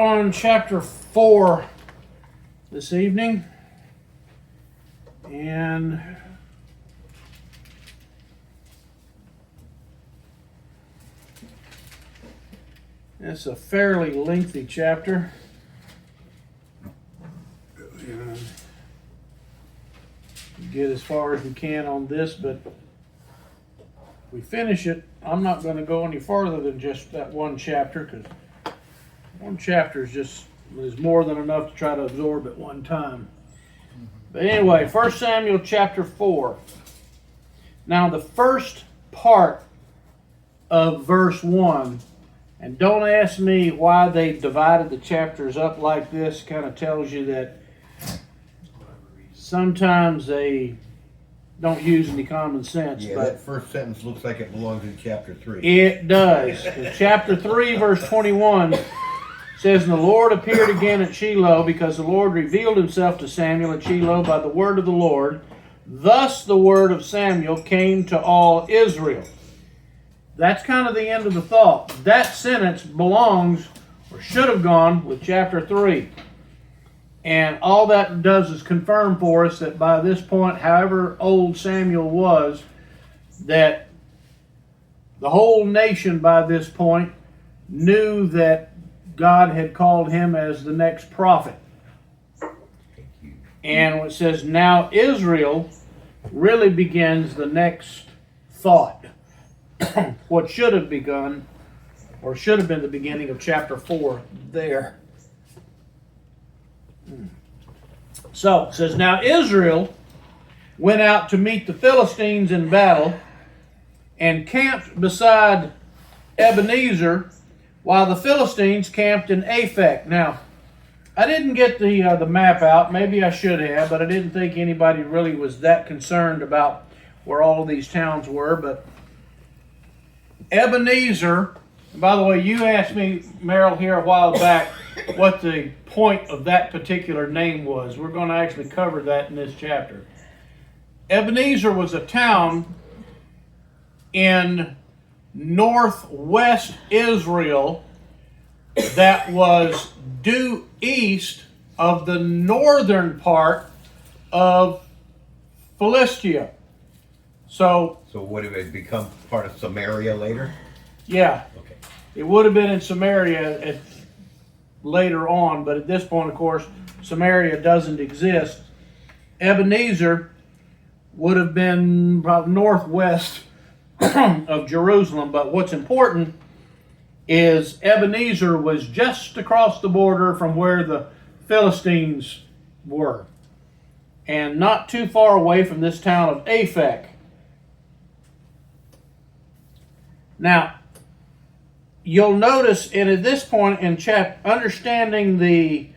on chapter 4 this evening, and it's a fairly lengthy chapter. Get as far as we can on this, but if we finish it, I'm not going to go any farther than just that one chapter, because one chapter is more than enough to try to absorb at one time. But anyway, 1 Samuel chapter 4. Now the first part of verse 1, and don't ask me why they divided the chapters up like this, kind of tells you that sometimes they don't use any common sense. Yeah, but that first sentence looks like it belongs in chapter 3. It does. In chapter 3, verse 21 says, "And the Lord appeared again at Shiloh, because the Lord revealed himself to Samuel at Shiloh by the word of the Lord. Thus the word of Samuel came to all Israel." That's kind of the end of the thought. That sentence belongs, or should have gone, with chapter 3. And all that does is confirm for us that by this point, however old Samuel was, that the whole nation by this point knew that God had called him as the next prophet. And when it says, now Israel, really begins the next thought. What should have begun, or should have been the beginning of chapter 4 there. So it says, now Israel went out to meet the Philistines in battle and camped beside Ebenezer, while the Philistines camped in Aphek. Now, I didn't get the map out. Maybe I should have, but I didn't think anybody really was that concerned about where all of these towns were. But Ebenezer, and by the way, you asked me, Merrill, here a while back, what the point of that particular name was. We're going to actually cover that in this chapter. Ebenezer was a town in northwest Israel that was due east of the northern part of Philistia. So would it become part of Samaria later? Yeah. Okay. It would have been in Samaria later on, but at this point, of course, Samaria doesn't exist. Ebenezer would have been about northwest of Jerusalem, but what's important is Ebenezer was just across the border from where the Philistines were, and not too far away from this town of Aphek. Now, you'll notice, and at this point in understanding the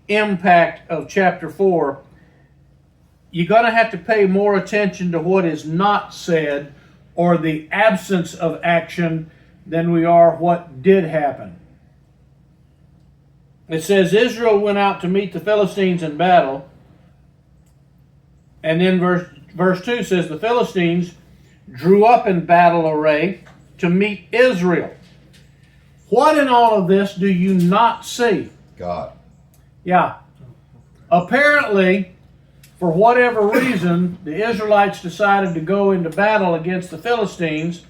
impact of chapter 4, you're going to have to pay more attention to what is not said, or the absence of action, than we are what did happen. It says Israel went out to meet the Philistines in battle. And then verse 2 says the Philistines drew up in battle array to meet Israel. What in all of this do you not see? God. Yeah. Apparently, for whatever reason, the Israelites decided to go into battle against the Philistines,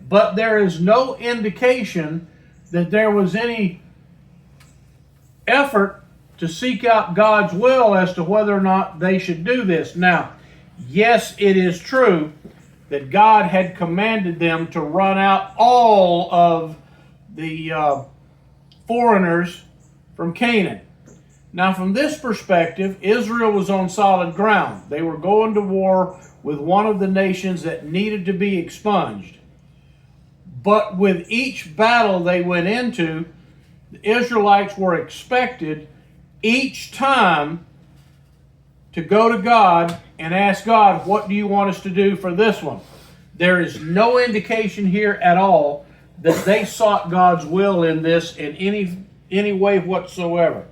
but there is no indication that there was any effort to seek out God's will as to whether or not they should do this. Now, yes, it is true that God had commanded them to run out all of the foreigners from Canaan. Now, from this perspective, Israel was on solid ground. They were going to war with one of the nations that needed to be expunged. But with each battle they went into, the Israelites were expected each time to go to God and ask God, what do you want us to do for this one? There is no indication here at all that they sought God's will in this in any way whatsoever.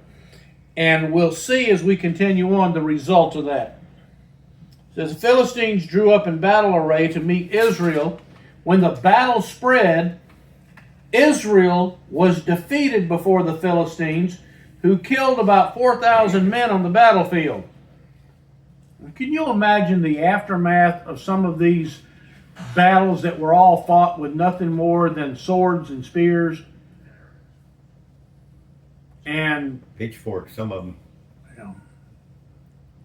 And we'll see as we continue on the result of that. It says, the Philistines drew up in battle array to meet Israel. When the battle spread, Israel was defeated before the Philistines, who killed about 4,000 men on the battlefield. Can you imagine the aftermath of some of these battles that were all fought with nothing more than swords and spears? And Pitchforks, some of them. you know,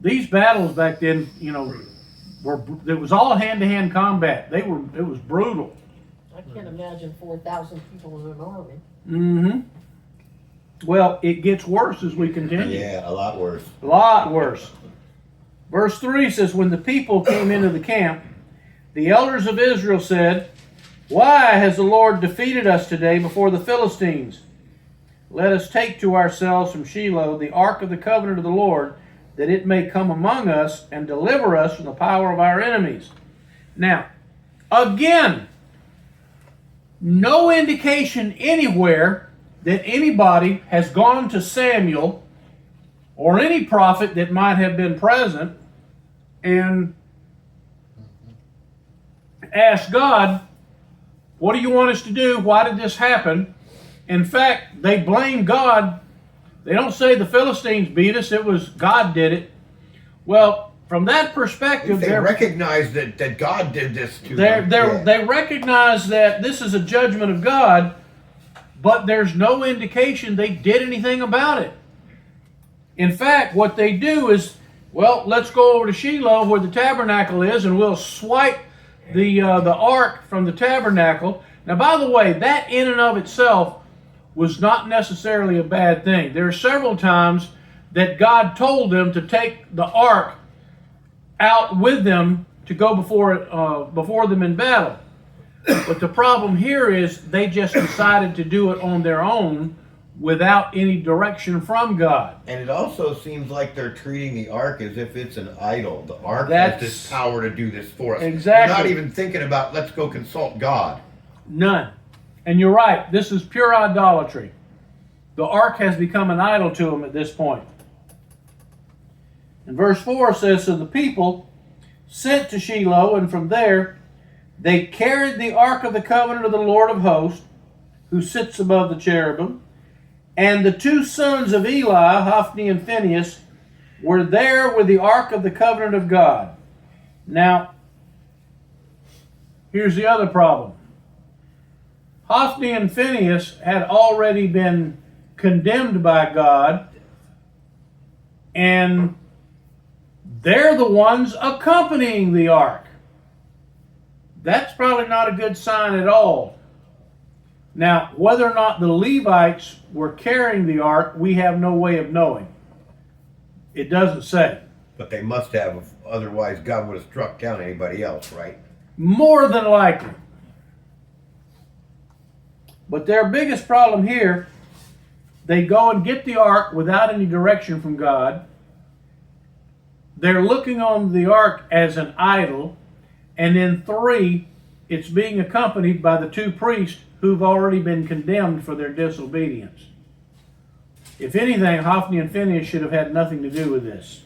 these battles back then, it was all hand-to-hand combat. It was brutal. I can't imagine 4,000 people in an army. Mm-hmm. Well, it gets worse as we continue. Yeah, a lot worse. A lot worse. Verse 3 says, when the people came into the camp, the elders of Israel said, why has the Lord defeated us today before the Philistines? Let us take to ourselves from Shiloh the ark of the covenant of the Lord, that it may come among us and deliver us from the power of our enemies. Now, again, no indication anywhere that anybody has gone to Samuel or any prophet that might have been present and asked God, what do you want us to do? Why did this happen? In fact, they blame God. They don't say the Philistines beat us, it was God did it. Well, from that perspective, They recognize that God did this to them. they recognize that this is a judgment of God, but there's no indication they did anything about it. In fact, what they do is, well, let's go over to Shiloh where the tabernacle is, and we'll swipe the ark from the tabernacle. Now, by the way, that in and of itself was not necessarily a bad thing. There are several times that God told them to take the ark out with them to go before them in battle. But the problem here is they just decided to do it on their own without any direction from God. And it also seems like they're treating the ark as if it's an idol. The ark has this power to do this for us. Exactly. They're not even thinking about, let's go consult God. None. And you're right, this is pure idolatry. The ark has become an idol to them at this point. And verse 4 says, so the people sent to Shiloh, and from there they carried the ark of the covenant of the Lord of hosts, who sits above the cherubim, and the two sons of Eli, Hophni and Phinehas, were there with the ark of the covenant of God. Now, here's the other problem. Hophni and Phinehas had already been condemned by God, and they're the ones accompanying the ark. That's probably not a good sign at all. Now, whether or not the Levites were carrying the ark, we have no way of knowing. It doesn't say. But they must have, otherwise God would have struck down anybody else, right? More than likely. But their biggest problem here, they go and get the ark without any direction from God. They're looking on the ark as an idol. And then 3, it's being accompanied by the 2 priests who've already been condemned for their disobedience. If anything, Hophni and Phinehas should have had nothing to do with this.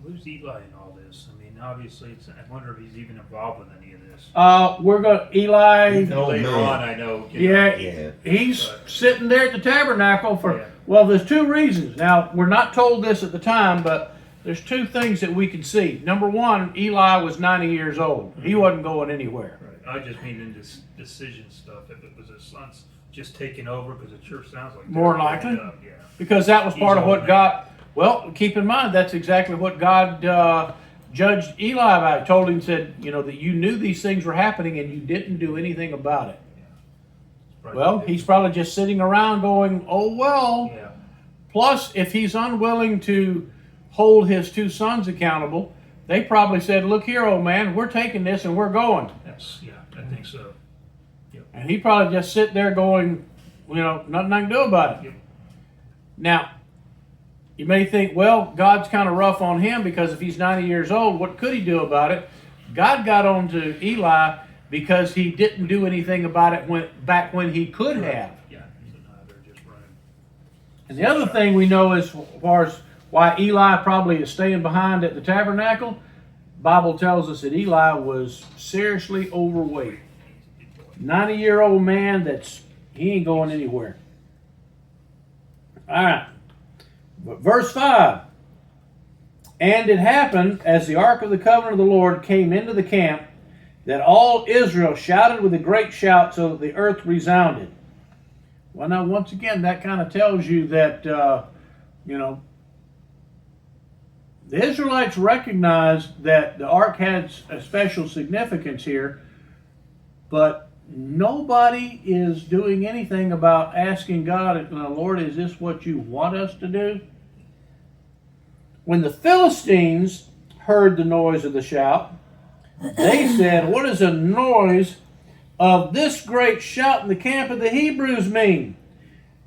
Who's Eli in all this? I mean, obviously, I wonder if he's even involved with any of this. Eli. No, Later man. on, I know. Yeah, he's sitting there at the tabernacle for, well, there's 2 reasons. Now, we're not told this at the time, but there's 2 things that we can see. Number 1, Eli was 90 years old. He wasn't going anywhere. Right. I just mean in this decision stuff, if it was his son's just taking over, because it sure sounds like More they're likely. up, yeah. Because that was part of what old God, well, keep in mind, that's exactly what God judged Eli about. He told him, said, that you knew these things were happening and you didn't do anything about it. Well, he's probably just sitting around going, oh, well. Yeah. Plus, if he's unwilling to hold his 2 sons accountable, they probably said, look here, old man, we're taking this and we're going. I think so. Yep. And he probably just sit there going, nothing I can do about it. Yep. Now, you may think, well, God's kind of rough on him because if he's 90 years old, what could he do about it? God got on to Eli because he didn't do anything about it back when he could have. Yeah, they're just running. And the other thing we know as far as why Eli probably is staying behind at the tabernacle, Bible tells us that Eli was seriously overweight. 90-year-old man that's He ain't going anywhere. All right. But verse 5. And it happened, as the ark of the covenant of the Lord came into the camp, that all Israel shouted with a great shout so that the earth resounded. Well, now, once again, that kind of tells you that, the Israelites recognized that the ark had a special significance here, but nobody is doing anything about asking God, Lord, is this what you want us to do? When the Philistines heard the noise of the shout, they said, what does the noise of this great shout in the camp of the Hebrews mean?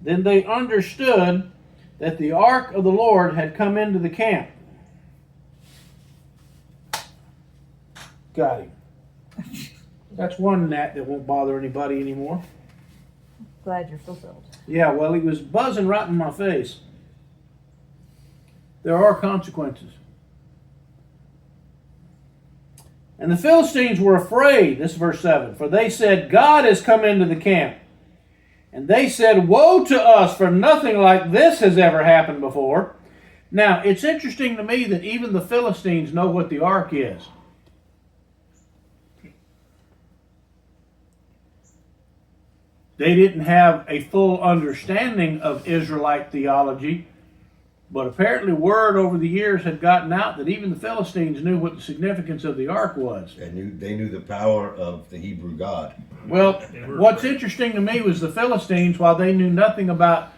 Then they understood that the ark of the Lord had come into the camp. Got him. That's one gnat that won't bother anybody anymore. Glad you're fulfilled. Yeah, well, he was buzzing right in my face. There are consequences. And the Philistines were afraid, this is verse 7, for they said, God has come into the camp. And they said, woe to us, for nothing like this has ever happened before. Now, it's interesting to me that even the Philistines know what the ark is. They didn't have a full understanding of Israelite theology, but apparently word over the years had gotten out that even the Philistines knew what the significance of the ark was. They knew the power of the Hebrew God. Well, what's interesting to me was the Philistines, while they knew nothing about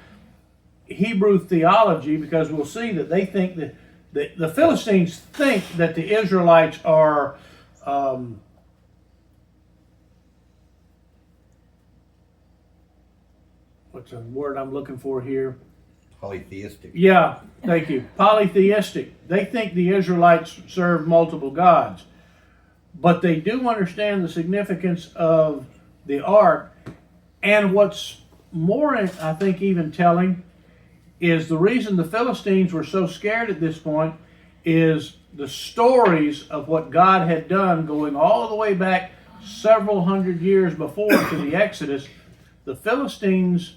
Hebrew theology, because we'll see that they think that the Philistines think that the Israelites are what's the word I'm looking for here? Polytheistic. Yeah, thank you. Polytheistic. They think the Israelites serve multiple gods. But they do understand the significance of the ark. And what's more, I think, even telling is the reason the Philistines were so scared at this point is the stories of what God had done going all the way back several hundred years before to the Exodus. The Philistines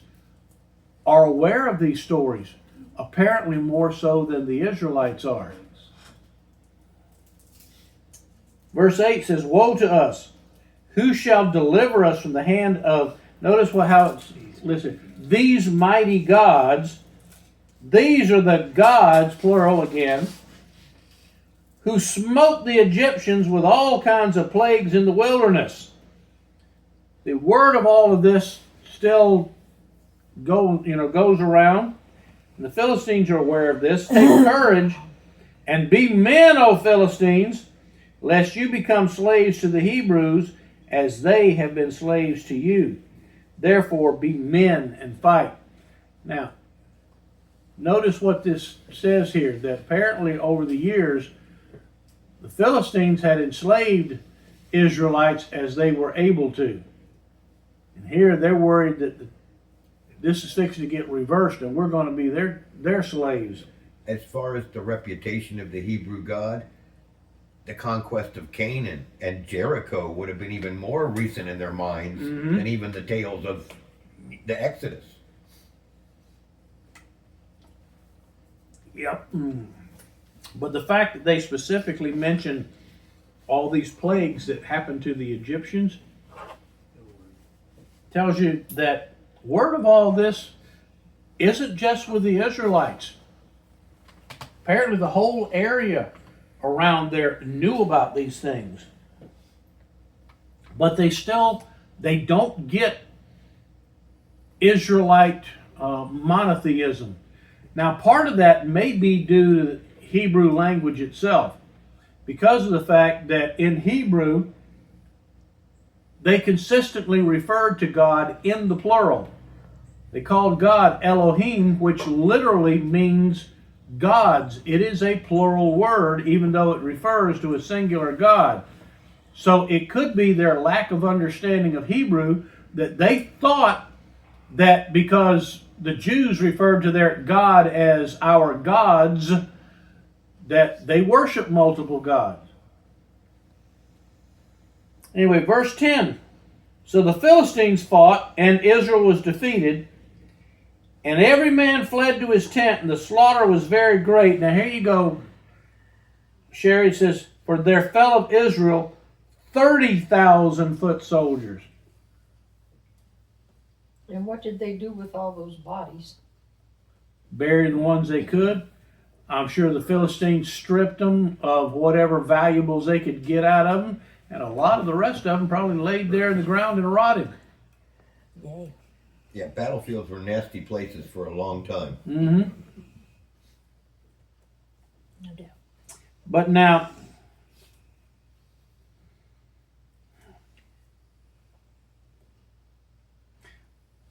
are aware of these stories, apparently more so than the Israelites are. Verse 8 says, woe to us! Who shall deliver us from the hand of, notice how it's, listen, these mighty gods, these are the gods, plural again, who smote the Egyptians with all kinds of plagues in the wilderness. The word of all of this still goes around. And the Philistines are aware of this. Take courage and be men, O Philistines, lest you become slaves to the Hebrews as they have been slaves to you. Therefore be men and fight. Now, notice what this says here, that apparently over the years, the Philistines had enslaved Israelites as they were able to. And here they're worried that this is fixing to get reversed and we're going to be their slaves. As far as the reputation of the Hebrew God, the conquest of Canaan and Jericho would have been even more recent in their minds than even the tales of the Exodus. Yep. But the fact that they specifically mention all these plagues that happened to the Egyptians tells you that word of all this isn't just with the Israelites. Apparently the whole area around there knew about these things. But they don't get Israelite monotheism. Now part of that may be due to the Hebrew language itself, because of the fact that in Hebrew they consistently referred to God in the plural. They called God Elohim, which literally means gods. It is a plural word, even though it refers to a singular God. So it could be their lack of understanding of Hebrew that they thought that because the Jews referred to their God as our gods, that they worship multiple gods. Anyway, verse 10 So the Philistines fought, and Israel was defeated, and every man fled to his tent, and the slaughter was very great. Now here you go, Sherry. Says, for there fell of Israel 30,000 foot soldiers. And what did they do with all those bodies? Bury the ones they could. I'm sure the Philistines stripped them of whatever valuables they could get out of them, and a lot of the rest of them probably laid there in the ground and rotted. Yay. Yeah, battlefields were nasty places for a long time. Mm-hmm. No doubt. But now,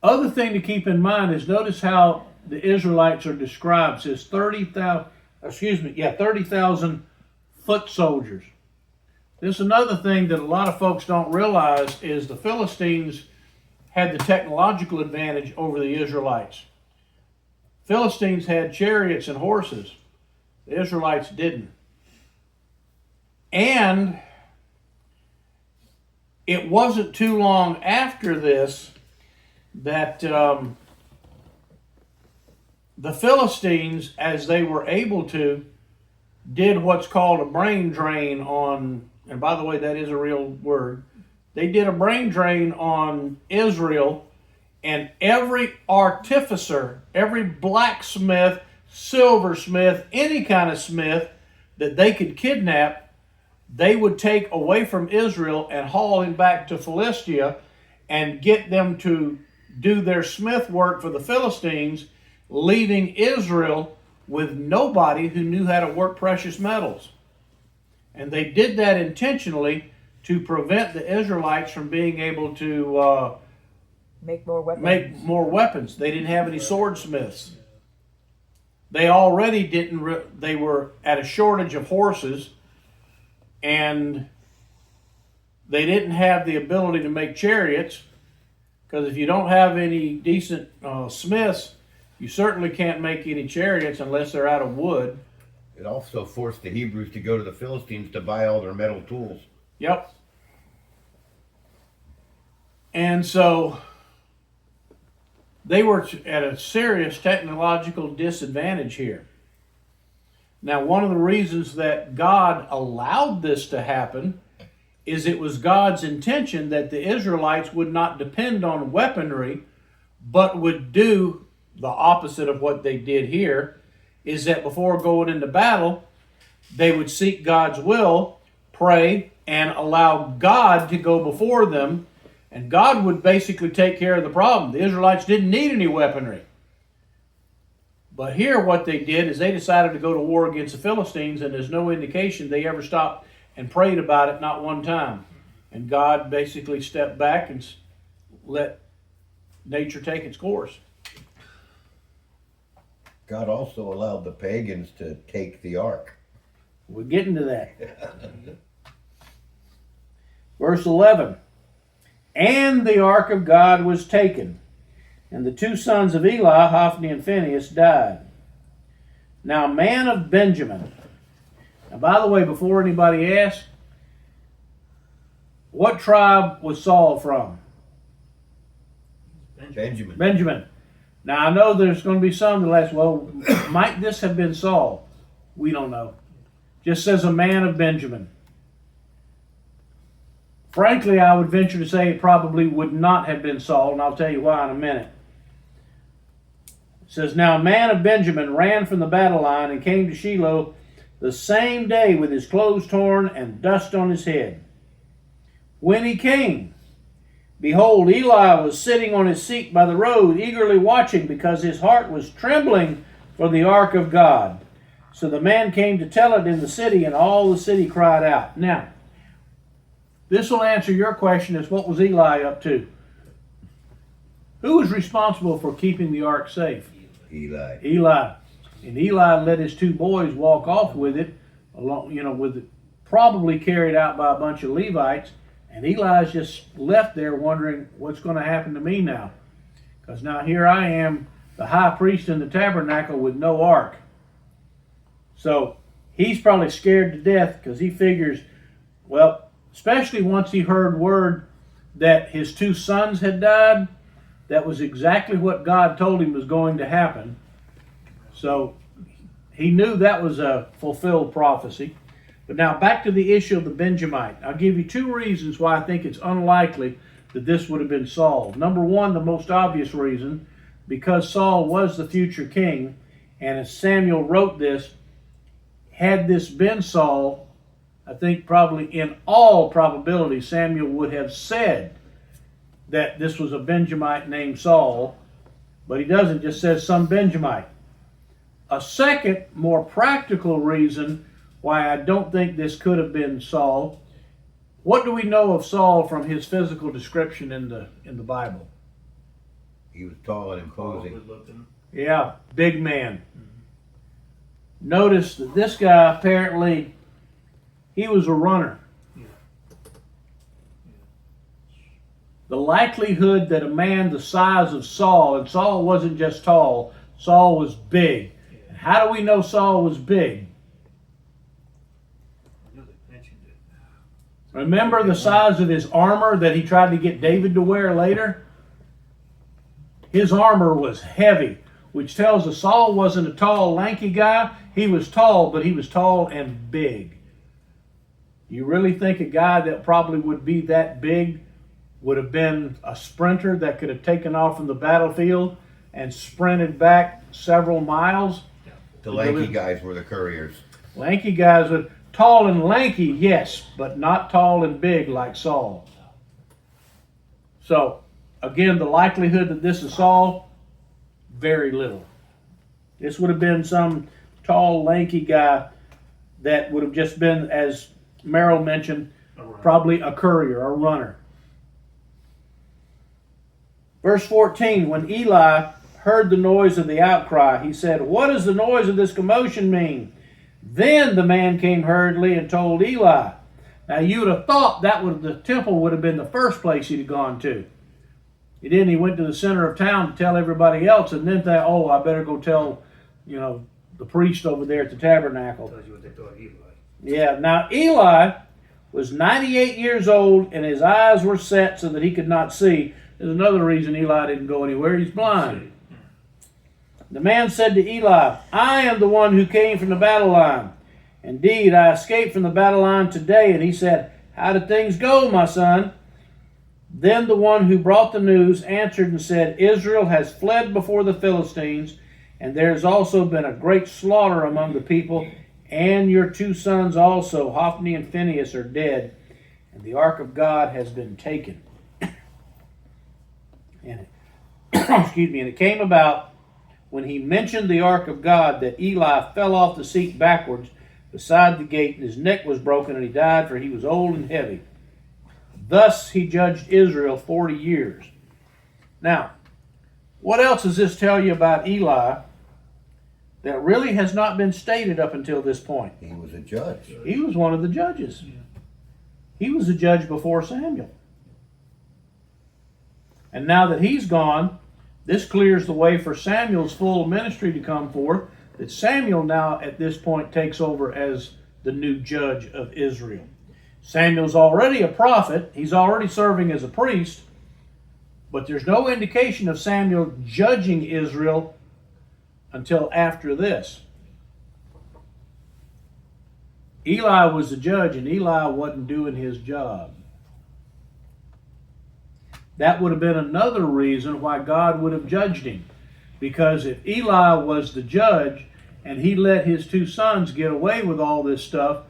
other thing to keep in mind is notice how the Israelites are described. It says 30,000 foot soldiers. This is another thing that a lot of folks don't realize is the Philistines had the technological advantage over the Israelites. Philistines had chariots and horses. The Israelites didn't. And it wasn't too long after this that the Philistines, as they were able to, did what's called a brain drain on, and by the way, that is a real word. They did a brain drain on Israel, and every artificer, every blacksmith, silversmith, any kind of smith that they could kidnap, they would take away from Israel and haul him back to Philistia and get them to do their smith work for the Philistines, leaving Israel with nobody who knew how to work precious metals. And they did that intentionally to prevent the Israelites from being able to Make more weapons. make more weapons. They didn't have any swordsmiths. They already didn't. They were at a shortage of horses, and they didn't have the ability to make chariots. Because if you don't have any decent smiths, you certainly can't make any chariots unless they're out of wood. It also forced the Hebrews to go to the Philistines to buy all their metal tools. Yep. And so they were at a serious technological disadvantage here. Now, one of the reasons that God allowed this to happen is it was God's intention that the Israelites would not depend on weaponry, but would do the opposite of what they did here, is that before going into battle, they would seek God's will, pray, and allow God to go before them, and God would basically take care of the problem. The Israelites didn't need any weaponry. But here what they did is they decided to go to war against the Philistines, and there's no indication they ever stopped and prayed about it, not one time. And God basically stepped back and let nature take its course. God also allowed the pagans to take the ark. We're getting to that. Verse 11. And the ark of God was taken, and the two sons of Eli, Hophni and Phinehas, died. Now a man of Benjamin. Now, by the way, before anybody asks, what tribe was Saul from? Benjamin. Benjamin. Now, I know there's going to be some that ask, well, might this have been Saul? We don't know. Just says a man of Benjamin. Frankly, I would venture to say it probably would not have been Saul, and I'll tell you why in a minute. It says, now a man of Benjamin ran from the battle line and came to Shiloh the same day with his clothes torn and dust on his head. When he came, behold, Eli was sitting on his seat by the road, eagerly watching, because his heart was trembling for the ark of God. So the man came to tell it in the city, and all the city cried out. Now, this will answer your question, is what was Eli up to? Who was responsible for keeping the ark safe? Eli. Eli. And Eli let his two boys walk off with it, along, with it probably carried out by a bunch of Levites. And Eli's just left there wondering what's going to happen to me now. Because now here I am, the high priest in the tabernacle with no ark. So he's probably scared to death because he figures, well, especially once he heard word that his two sons had died, that was exactly what God told him was going to happen. So he knew that was a fulfilled prophecy. But now back to the issue of the Benjamite. I'll give you two reasons why I think it's unlikely that this would have been Saul. Number one, the most obvious reason, because Saul was the future king, and as Samuel wrote this, had this been Saul, I think probably in all probability Samuel would have said that this was a Benjamite named Saul, but he doesn't, just says some Benjamite. A second, more practical reason why I don't think this could have been Saul. What do we know of Saul from his physical description in the Bible? He was tall and imposing. Good-looking. Yeah, big man. Notice that this guy apparently, he was a runner. The likelihood that a man the size of Saul, and Saul wasn't just tall, Saul was big. And how do we know Saul was big? I know they mentioned it. Remember the size of his armor that he tried to get David to wear later? His armor was heavy, which tells us Saul wasn't a tall, lanky guy. He was tall, but he was tall and big. You really think a guy that probably would be that big would have been a sprinter that could have taken off from the battlefield and sprinted back several miles? The lanky guys were the couriers. Lanky guys are tall and lanky, yes, but not tall and big like Saul. So, again, the likelihood that this is Saul, very little. This would have been some tall, lanky guy that would have just been, as Merrill mentioned, probably a courier, a runner. Verse 14, when Eli heard the noise of the outcry, he said, "What does the noise of this commotion mean?" Then the man came hurriedly and told Eli. Now you would have thought the temple would have been the first place he'd have gone to. He didn't. He went to the center of town to tell everybody else, and then thought, "Oh, I better go tell, the priest over there at the tabernacle." Tells you what they thought of Eli. Yeah. Now Eli was 98 years old, and his eyes were set so that he could not see. There's another reason Eli didn't go anywhere. He's blind. The man said to Eli, "I am the one who came from the battle line. Indeed, I escaped from the battle line today." And he said, "How did things go, my son?" Then the one who brought the news answered and said, "Israel has fled before the Philistines, and there has also been a great slaughter among the people, and your two sons also, Hophni and Phinehas, are dead, and the ark of God has been taken." And it came about when he mentioned the ark of God that Eli fell off the seat backwards beside the gate, and his neck was broken, and he died, for he was old and heavy. Thus he judged Israel 40 years. Now, what else does this tell you about Eli that really has not been stated up until this point? He was a judge. He was one of the judges. He was a judge before Samuel. And now that he's gone, this clears the way for Samuel's full ministry to come forth, that Samuel now at this point takes over as the new judge of Israel. Samuel's already a prophet. He's already serving as a priest. But there's no indication of Samuel judging Israel until after this. Eli was the judge, and Eli wasn't doing his job. That would have been another reason why God would have judged him. Because if Eli was the judge and he let his two sons get away with all this stuff,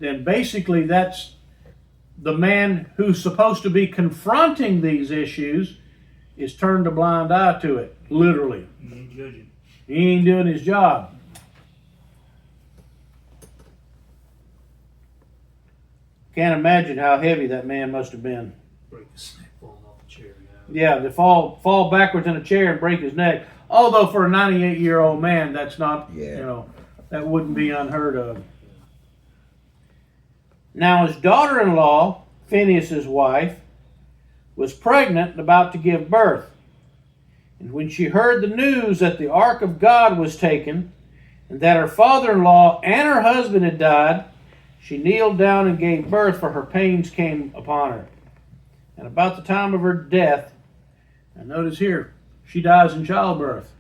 then basically that's the man who's supposed to be confronting these issues is turned a blind eye to it, literally. He ain't judging. He ain't doing his job. Can't imagine how heavy that man must have been. Break his neck, falling off the chair. Yeah, to fall backwards in a chair and break his neck. Although for a 98-year-old man, that's not, that wouldn't be unheard of. Now his daughter-in-law, Phinehas' wife, was pregnant and about to give birth. And when she heard the news that the ark of God was taken, and that her father-in-law and her husband had died, she kneeled down and gave birth, for her pains came upon her. And about the time of her death, and notice here, she dies in childbirth.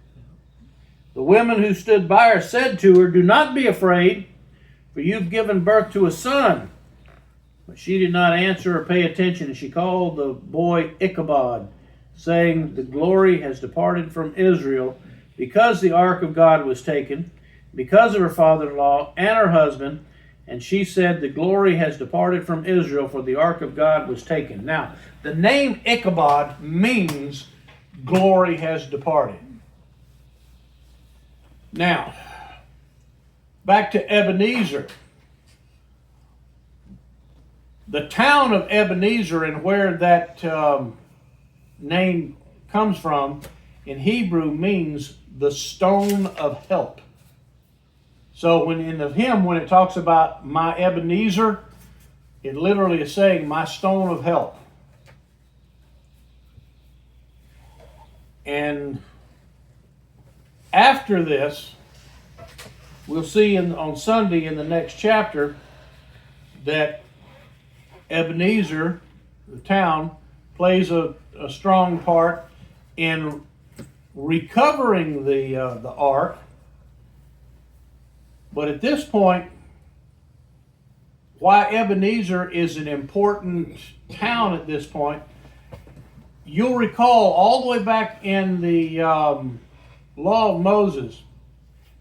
The women who stood by her said to her, "Do not be afraid, for you've given birth to a son." But she did not answer or pay attention, and she called the boy Ichabod, saying, "The glory has departed from Israel, because the ark of God was taken, because of her father-in-law and her husband." And she said, "The glory has departed from Israel, for the ark of God was taken." Now, the name Ichabod means glory has departed. Now, back to Ebenezer. The town of Ebenezer and where that name comes from in Hebrew means the stone of help. So when in the hymn, when it talks about my Ebenezer, it literally is saying my stone of help. And after this, we'll see on Sunday in the next chapter that Ebenezer, the town, plays a strong part in recovering the ark. But at this point, why Ebenezer is an important town at this point, you'll recall all the way back in the Law of Moses,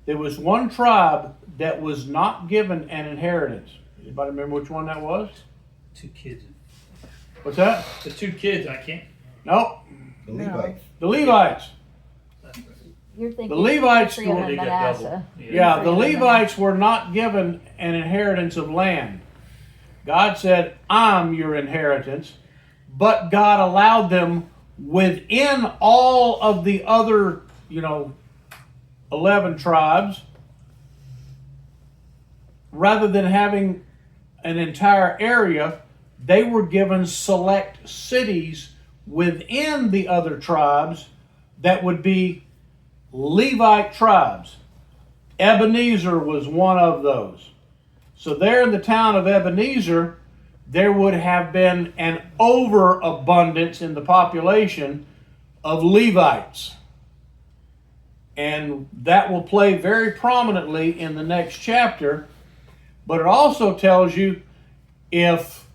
there was one tribe that was not given an inheritance. Anybody remember which one that was? 2 kids. What's that? The 2 kids, I can't. Nope. The Levites. The Levites. You're thinking The Levites, Ephraim and they got Manasseh. double. yeah, the Levites were not given an inheritance of land. God said, "I'm your inheritance," but God allowed them within all of the other, 11 tribes, rather than having an entire area, they were given select cities within the other tribes that would be Levite tribes. Ebenezer was one of those. So there in the town of Ebenezer, there would have been an overabundance in the population of Levites. And that will play very prominently in the next chapter. But it also tells you if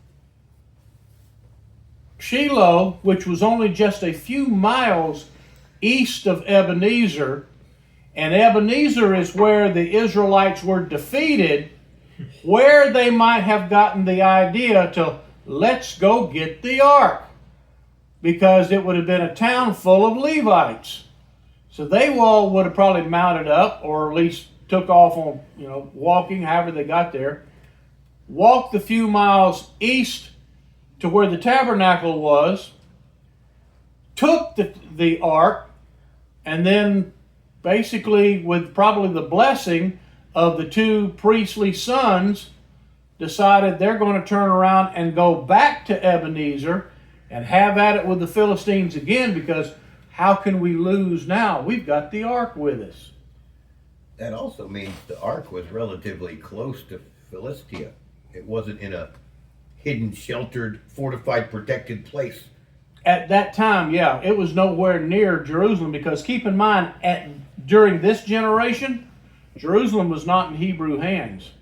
Shiloh, which was only just a few miles east of Ebenezer, and Ebenezer is where the Israelites were defeated, where they might have gotten the idea to let's go get the ark, because it would have been a town full of Levites. So they all would have probably mounted up, or at least took off on, walking, however they got there, walked the few miles east to where the tabernacle was, took the ark, and then basically with probably the blessing of the 2 priestly sons, decided they're going to turn around and go back to Ebenezer and have at it with the Philistines again, because how can we lose now? We've got the ark with us. That also means the ark was relatively close to Philistia. It wasn't in a hidden, sheltered, fortified, protected place. At that time, yeah, it was nowhere near Jerusalem, because keep in mind, during this generation, Jerusalem was not in Hebrew hands.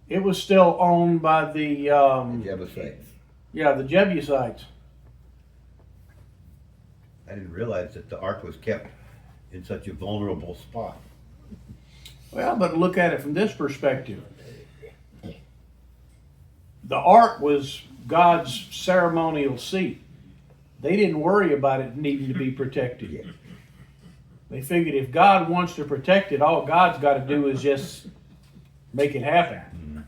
It was still owned by the Jebusites. the Jebusites. I didn't realize that the ark was kept in such a vulnerable spot. Well, but look at it from this perspective. The ark was God's ceremonial seat. They didn't worry about it needing to be protected. They figured if God wants to protect it, all God's got to do is just make it happen.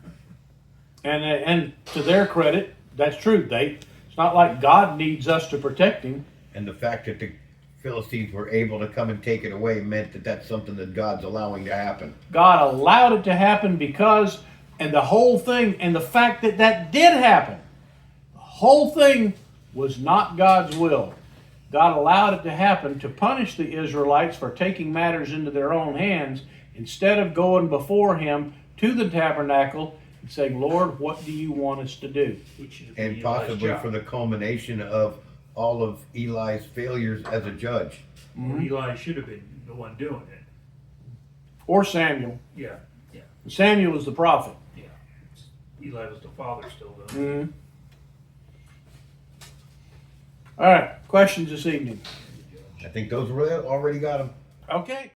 And to their credit, that's true. It's not like God needs us to protect him. And the fact that the Philistines were able to come and take it away meant that that's something that God's allowing to happen. God allowed it to happen because, and the whole thing, and the fact that that did happen, the whole thing was not God's will. God allowed it to happen to punish the Israelites for taking matters into their own hands instead of going before him to the tabernacle, and saying, Lord, what do you want us to do? Which should have been And Eli's possibly job. for the culmination of all of Eli's failures as a judge. Or Eli should have been the one doing it. Or Samuel. Yeah, Samuel was the prophet. yeah. Eli was the father still though. All right, questions this evening? I think those were already got them. Okay.